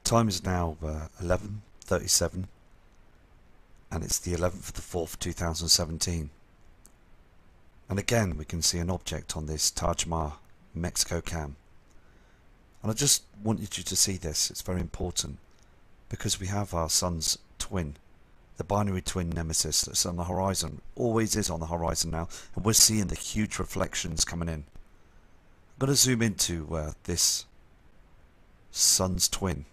time is now 11:37, and it's the 11th of the 4th, 2017. And again, we can see an object on this Taj Mahal, Mexico cam. And I just wanted you to see this. It's very important because we have our sun's twin, the binary twin nemesis that's on the horizon, always is on the horizon now, and we're seeing the huge reflections coming in. I'm going to zoom into this sun's twin.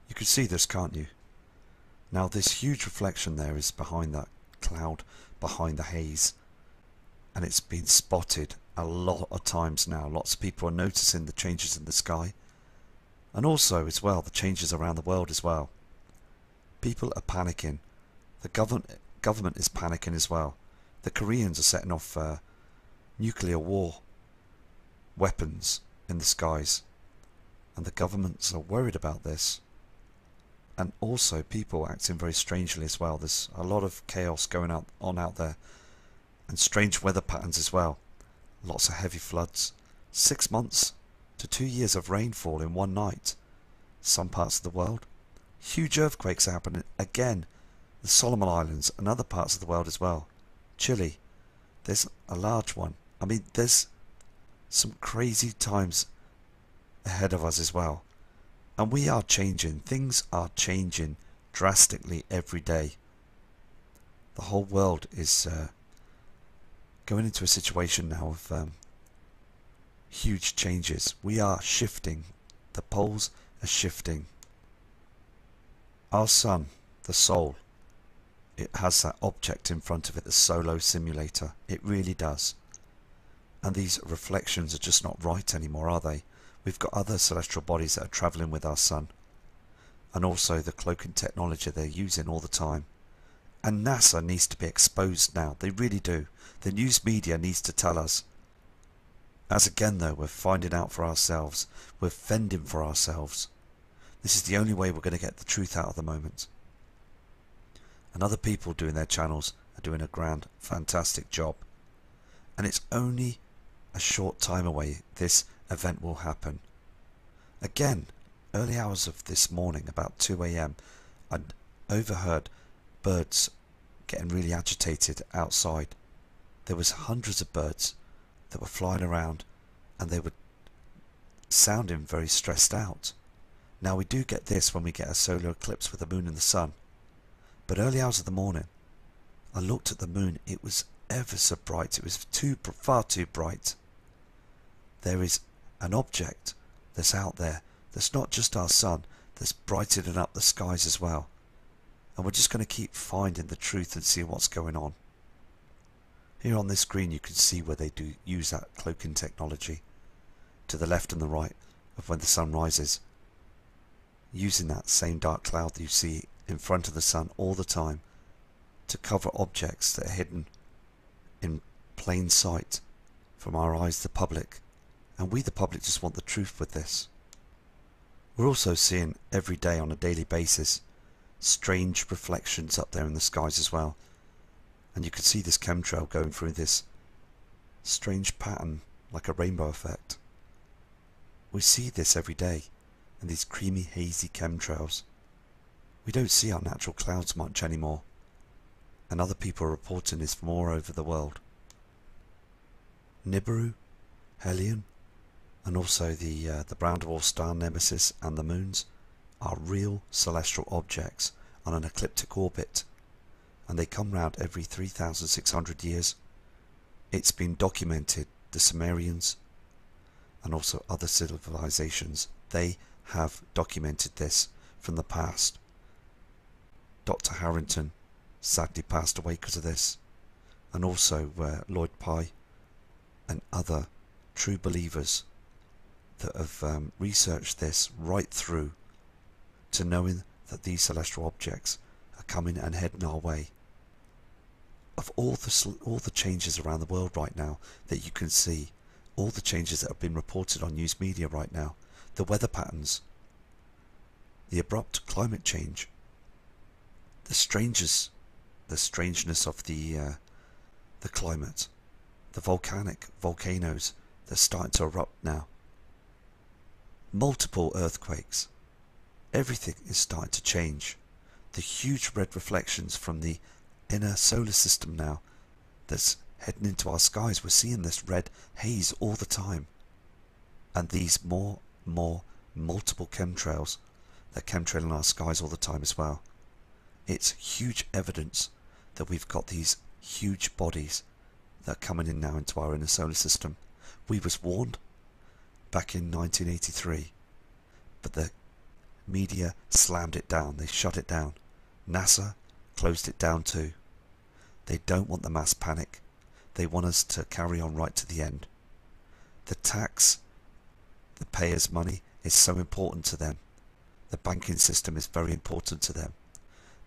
You can see this, can't you? Now this huge reflection there is behind that cloud, behind the haze, and it's been spotted a lot of times now. Lots of people are noticing the changes in the sky, and also as well the changes around the world as well. People are panicking. The government is panicking as well. The Koreans are setting off nuclear war weapons in the skies, and the governments are worried about this. And also people acting very strangely as well. There's a lot of chaos going on out there, and strange weather patterns as well. Lots of heavy floods, 6 months to 2 years of rainfall in one night. Some parts of the world, huge earthquakes happening again. The Solomon Islands and other parts of the world as well. Chile, there's a large one. I mean, there's some crazy times ahead of us as well. And we are changing. Things are changing drastically every day. The whole world is going into a situation now of huge changes. We are shifting. The poles are shifting. Our sun, the soul, it has that object in front of it, the Solo simulator. It really does. And these reflections are just not right anymore, are they? We've got other celestial bodies that are travelling with our sun, and also the cloaking technology they're using all the time. And NASA needs to be exposed now. They really do. The news media needs to tell us. As again though, we're finding out for ourselves. We're fending for ourselves. This is the only way we're going to get the truth out of the moment. And other people doing their channels are doing a grand, fantastic job. And it's only a short time away this event will happen. Again, early hours of this morning, about 2 AM, I overheard birds getting really agitated outside. There was hundreds of birds that were flying around, and they were sounding very stressed out. Now we do get this when we get a solar eclipse with the moon and the sun, but early hours of the morning I looked at the moon. It was ever so bright. It was far too bright. There is an object that's out there that's not just our sun, that's brightening up the skies as well. And we're just going to keep finding the truth and see what's going on. Here on this screen you can see where they do use that cloaking technology to the left and the right of when the sun rises, using that same dark cloud that you see in front of the sun all the time to cover objects that are hidden in plain sight from our eyes, the public. And we the public just want the truth with this. We're also seeing every day on a daily basis strange reflections up there in the skies as well. And you can see this chemtrail going through this strange pattern like a rainbow effect. We see this every day in these creamy hazy chemtrails. We don't see our natural clouds much anymore, and other people are reporting this from all over the world. Nibiru, Helion, and also the brown dwarf star nemesis and the moons are real celestial objects on an ecliptic orbit, and they come round every 3,600 years. It's been documented. The Sumerians and also other civilizations, they have documented this from the past. Dr. Harrington sadly passed away because of this, and also Lloyd Pye and other true believers that have researched this right through to knowing that these celestial objects are coming and heading our way. Of all the changes around the world right now that you can see, all the changes that have been reported on news media right now, the weather patterns, the abrupt climate change, the strangeness of the climate, the volcanoes that are starting to erupt now, multiple earthquakes, everything is starting to change. The huge red reflections from the inner solar system now that's heading into our skies, we're seeing this red haze all the time. And these more multiple chemtrails that chemtrail in our skies all the time as well. It's huge evidence that we've got these huge bodies that are coming in now into our inner solar system. We was warned back in 1983, but the media slammed it down. They shut it down. NASA closed it down too. They don't want the mass panic. They want us to carry on right to the end. The tax, the payers' money is so important to them. The banking system is very important to them.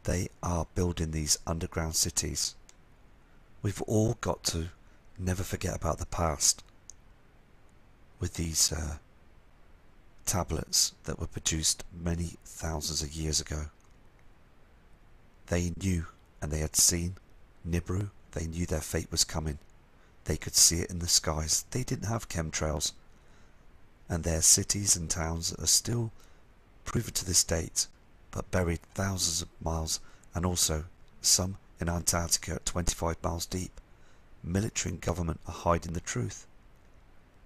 They are building these underground cities. We've all got to never forget about the past with these tablets that were produced many thousands of years ago. They knew and they had seen Nibiru. They knew their fate was coming. They could see it in the skies. They didn't have chemtrails. And their cities and towns are still proven to this date, but buried thousands of miles, and also some in Antarctica at 25 miles deep. Military and government are hiding the truth.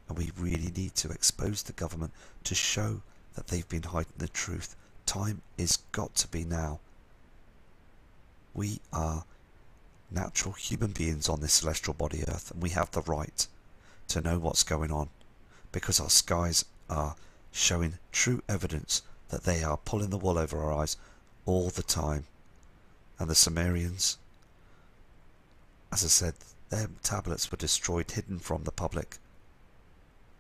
And we really need to expose the government to show that they've been hiding the truth. Time is got to be now. We are natural human beings on this celestial body Earth, and we have the right to know what's going on, because our skies are showing true evidence that they are pulling the wool over our eyes all the time. And the Sumerians, as I said, their tablets were destroyed, hidden from the public.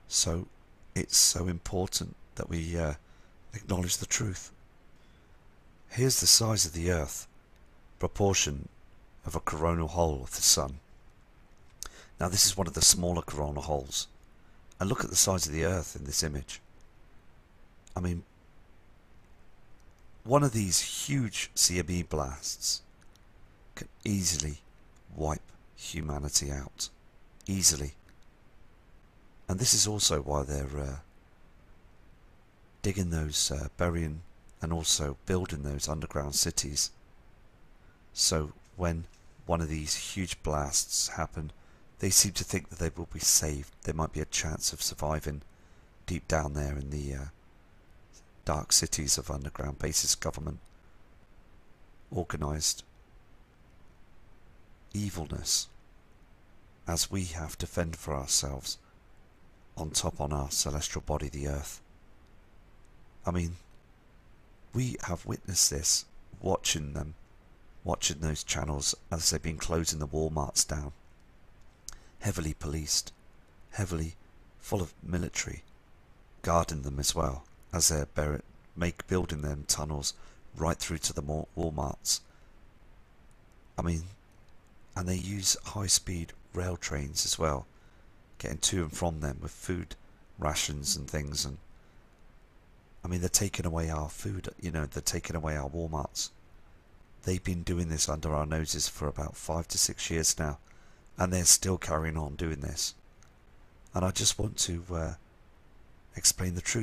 So it's so important that we acknowledge the truth. Here's the size of the Earth, proportion of a coronal hole of the Sun. Now this is one of the smaller coronal holes. And look at the size of the Earth in this image. I mean, one of these huge CME blasts can easily wipe humanity out. Easily. And this is also why they're digging those, burying and also building those underground cities. So when one of these huge blasts happen, they seem to think that they will be saved. There might be a chance of surviving deep down there in the dark cities of underground bases government. Organised evilness, as we have to fend for ourselves on top on our celestial body, the Earth. I mean, we have witnessed this, watching those channels as they've been closing the Walmarts down. Heavily policed, heavily full of military, guarding them as well, as they're building them tunnels right through to the Walmarts. I mean, and they use high-speed rail trains as well, getting to and from them with food rations and things. And I mean, they're taking away our food, they're taking away our Walmarts. They've been doing this under our noses for about 5 to 6 years now, and they're still carrying on doing this. And I just want to explain the truth.